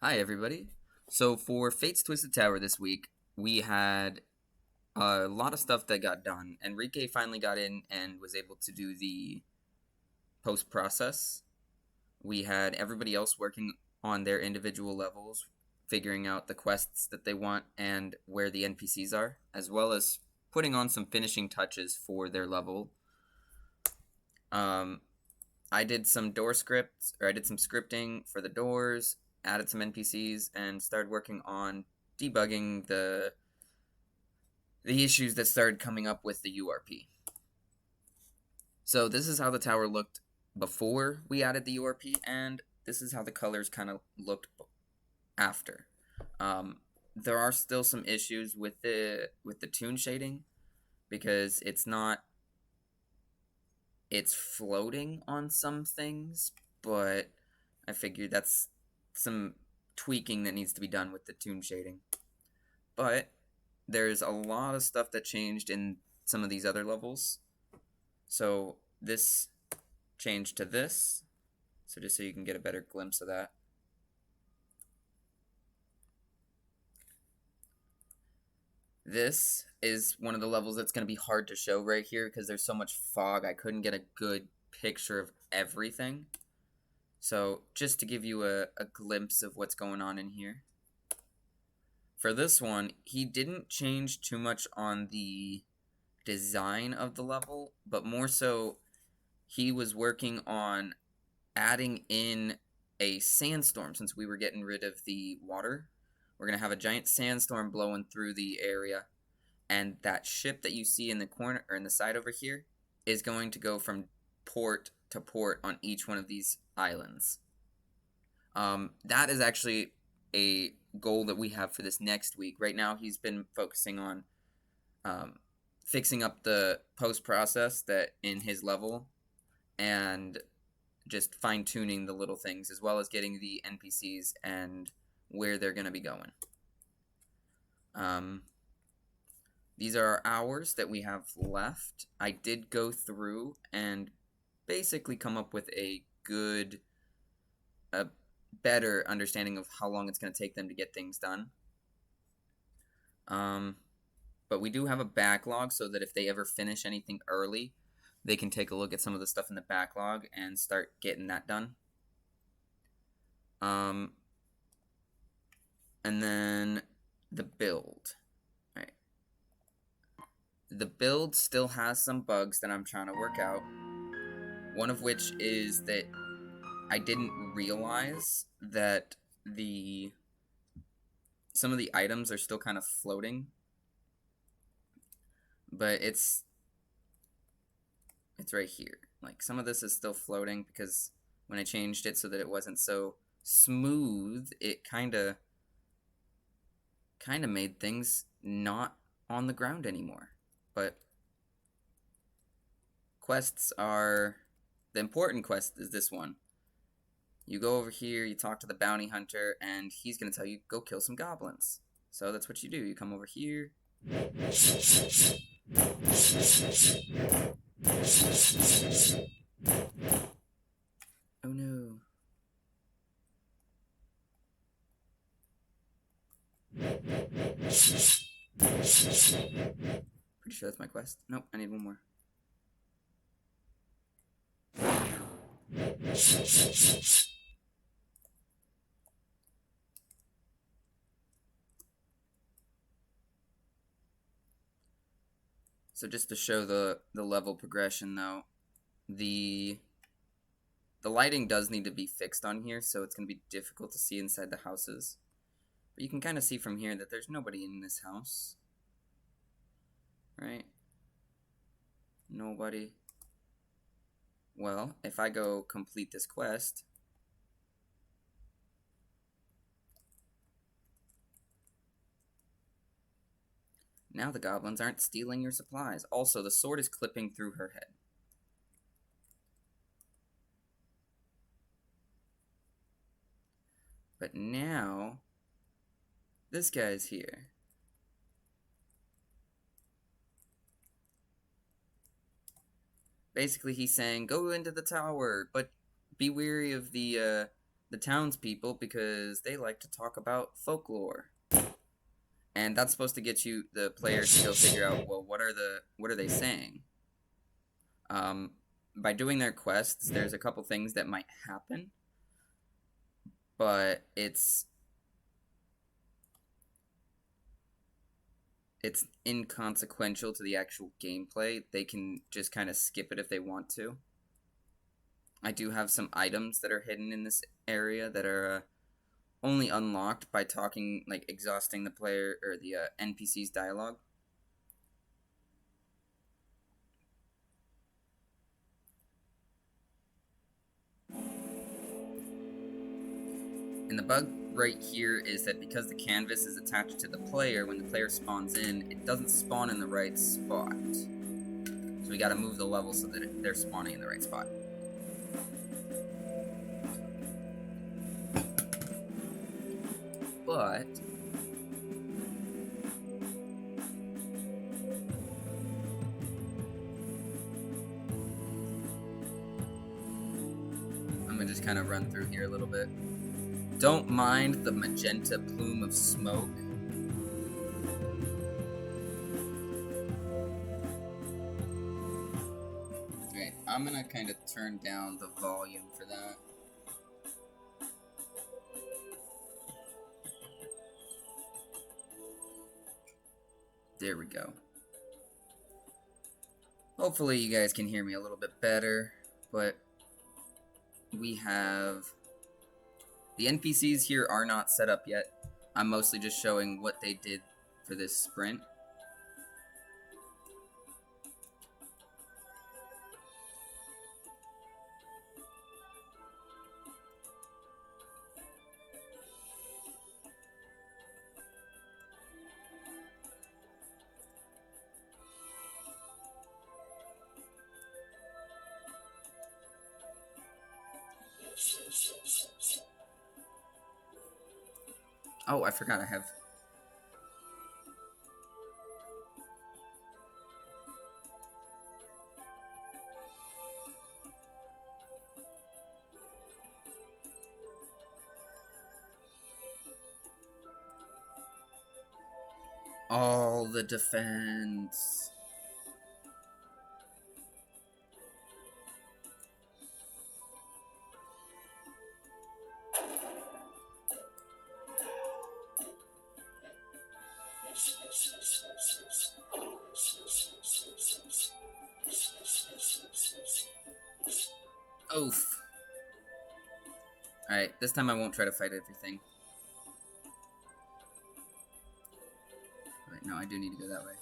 Hi, everybody. So, for Fate's Twisted Tower this week, we had a lot of stuff that got done. Enrique finally got in and was able to do the post process. We had everybody else working on their individual levels, figuring out the quests that they want and where the NPCs are, as well as putting on some finishing touches for their level. Um, I did some door scripts, or I did some scripting for the doors, added some NPCs, and started working on debugging the issues that started coming up with the URP. So this is how the tower looked before we added the URP, and this is how the colors kind of looked after. Um, there are still some issues with the toon shading because it's floating on some things, but I figured that's some tweaking that needs to be done with the toon shading. But there's a lot of stuff that changed in some of these other levels. So this changed to this. So just so you can get a better glimpse of that. This is one of the levels that's going to be hard to show right here because there's so much fog. I couldn't get a good picture of everything. So just to give you a glimpse of what's going on in here. For this one, he didn't change too much on the design of the level, but more so he was working on adding in a sandstorm since we were getting rid of the water. We're going to have a giant sandstorm blowing through the area, and that ship that you see in the corner or in the side over here is going to go from port to port on each one of these islands. That is actually a goal that we have for this next week. Right now, he's been focusing on um, fixing up the post process that in his level and just fine tuning the little things as well as getting the NPCs and where they're going to be going. Um, these are our hours that we have left. I did go through and basically come up with a better understanding of how long it's going to take them to get things done. Um, but we do have a backlog so that if they ever finish anything early, they can take a look at some of the stuff in the backlog and start getting that done. Um, and then the build. All right. The build still has some bugs that I'm trying to work out. One of which is that I didn't realize that the some of the items are still kind of floating, but it's right here. Like some of this is still floating because when I changed it so that it wasn't so smooth, it kind of made things not on the ground anymore. But quests are the important quest is this one. You go over here, you talk to the bounty hunter, and he's gonna tell you go kill some goblins. So that's what you do. You come over here. Oh no. Pretty sure that's my quest. Nope, I need one more. So just to show the level progression though, the the lighting does need to be fixed on here, so it's going to be difficult to see inside the houses. But you can kind of see from here that there's nobody in this house. Right? Nobody. Well, if I go complete this quest, now the goblins aren't stealing your supplies. Also, the sword is clipping through her head. But now, this guy's here. Basically, he's saying, go into the tower, but be wary of the the townspeople because they like to talk about folklore. And that's supposed to get you, the player, to go figure out, well, what are they saying? By doing their quests, there's a couple things that might happen, but it's inconsequential to the actual gameplay. They can just kind of skip it if they want to. I do have some items that are hidden in this area that are only unlocked by talking, like exhausting the player or the NPC's dialogue. And the bug right here is that because the canvas is attached to the player, when the player spawns in, it doesn't spawn in the right spot. So we gotta move the level so that they're spawning in the right spot. But I'm gonna just kind of run through here a little bit. Don't mind the magenta plume of smoke. Okay, I'm gonna kind of turn down the volume for that. There we go. Hopefully you guys can hear me a little bit better, but we have... The NPCs here are not set up yet. I'm mostly just showing what they did for this sprint. Oh, I forgot I have... all the defense. Oof. Alright, this time I won't try to fight everything. Wait, no, I do need to go that way.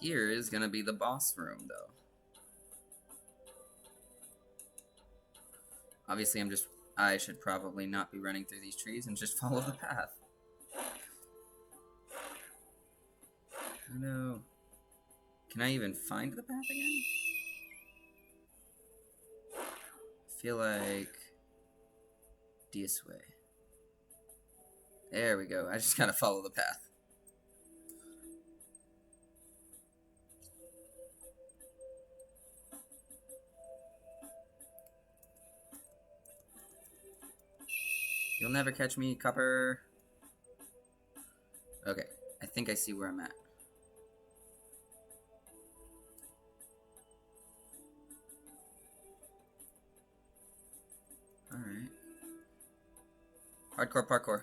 Here is gonna be the boss room, though. Obviously, I should probably not be running through these trees and just follow the path. Oh no. Can I even find the path again? I feel like... this way. There we go. I just gotta follow the path. You'll never catch me, Copper. Okay, I think I see where I'm at. Alright. Hardcore parkour.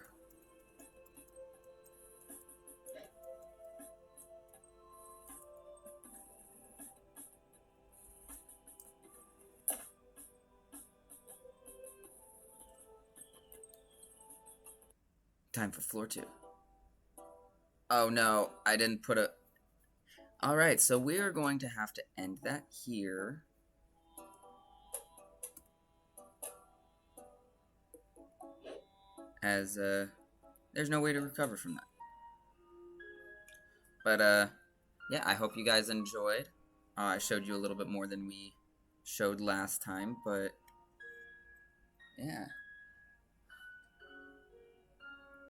Time for floor 2. Oh no, I didn't put a... Alright, so we are going to have to end that here. As, there's no way to recover from that. But, yeah, I hope you guys enjoyed. I showed you a little bit more than we showed last time, but, yeah.